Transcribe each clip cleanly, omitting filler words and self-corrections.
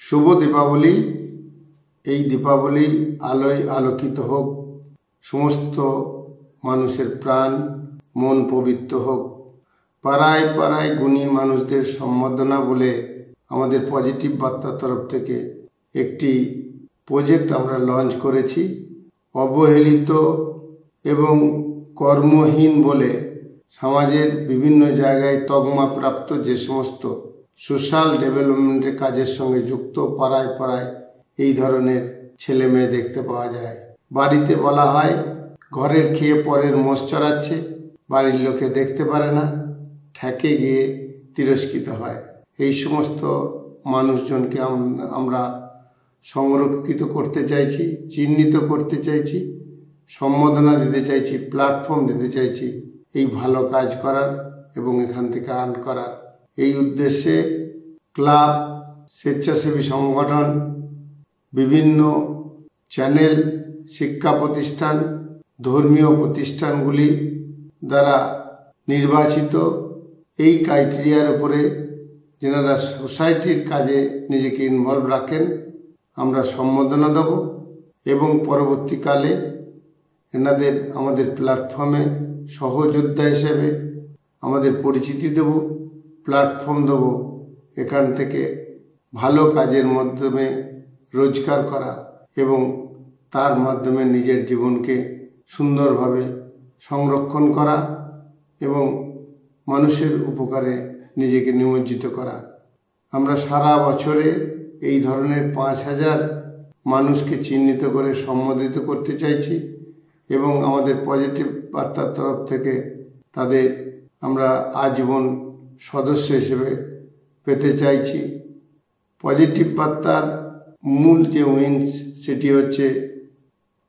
শুভ দীপাবলি। এই দীপাবলি আলোয় আলোকিত হোক, সমস্ত মানুষের প্রাণ মন পবিত্র হোক। পাড়ায় পাড়ায় গুণী মানুষদের সম্বর্ধনা বলে আমাদের পজিটিভ বার্তার তরফ থেকে একটি প্রজেক্ট আমরা লঞ্চ করেছি। অবহেলিত এবং কর্মহীন বলে সমাজের বিভিন্ন জায়গায় তকমাপ্রাপ্ত যে সমস্ত সোশ্যাল ডেভেলপমেন্টের কাজের সঙ্গে যুক্ত পাড়ায় পাড়ায় এই ধরনের ছেলে মেয়ে দেখতে পাওয়া যায়। বাড়িতে বলা হয় ঘরের খেয়ে পরের মোষ চড়াচ্ছে, বাড়ির লোকে দেখতে পারে না, ঠেকে গিয়ে তিরস্কৃত হয়। এই সমস্ত মানুষজনকে আমরা সংরক্ষিত করতে চাইছি, চিহ্নিত করতে চাইছি, সম্বোধনা দিতে চাইছি, প্ল্যাটফর্ম দিতে চাইছি এই ভালো কাজ করার এবং এখান থেকে আর্ন করার। এই উদ্দেশ্যে ক্লাব, স্বেচ্ছাসেবী সংগঠন, বিভিন্ন চ্যানেল, শিক্ষা প্রতিষ্ঠান, ধর্মীয় প্রতিষ্ঠানগুলি দ্বারা নির্বাচিত এই ক্রাইটেরিয়ার উপরে যেনারা সোসাইটির কাজে নিজেকে ইনভলভ রাখেন আমরা সম্বোধনা দেব এবং পরবর্তীকালে এনাদের আমাদের প্ল্যাটফর্মে সহযোদ্ধা হিসেবে আমাদের পরিচিতি দেব, প্ল্যাটফর্ম দেব। এখান থেকে ভালো কাজের মাধ্যমে রোজগার করা এবং তার মাধ্যমে নিজের জীবনকে সুন্দরভাবে সংরক্ষণ করা এবং মানুষের উপকারে নিজেকে নিমজ্জিত করা। আমরা সারা বছরে এই ধরনের 5,000 মানুষকে চিহ্নিত করে সম্বোধিত করতে চাইছি এবং আমাদের পজিটিভ বার্তার তরফ থেকে তাদের আমরা আজীবন সদস্য হিসেবে পেতে চাইছি। পজিটিভ বার্তার মূল যে উইন্স সেটি হচ্ছে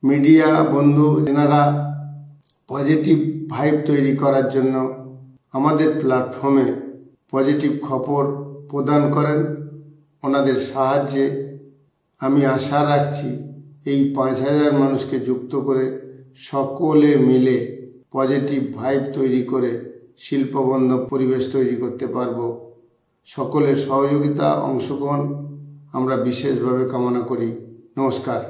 মিডিয়া বন্ধু যেনারা পজিটিভ ভাইব তৈরি করার জন্য আমাদের প্ল্যাটফর্মে পজিটিভ খবর প্রদান করেন। ওনাদের সাহায্যে আমি আশা রাখছি এই 5,000 মানুষকে যুক্ত করে সকলে মিলে পজিটিভ ভাইব তৈরি করে শিল্পবন্ধব পরিবেশ তৈরি করতে পারব। সকলের সহযোগিতা, অংশগ্রহণ আমরা বিশেষভাবে কামনা করি। নমস্কার।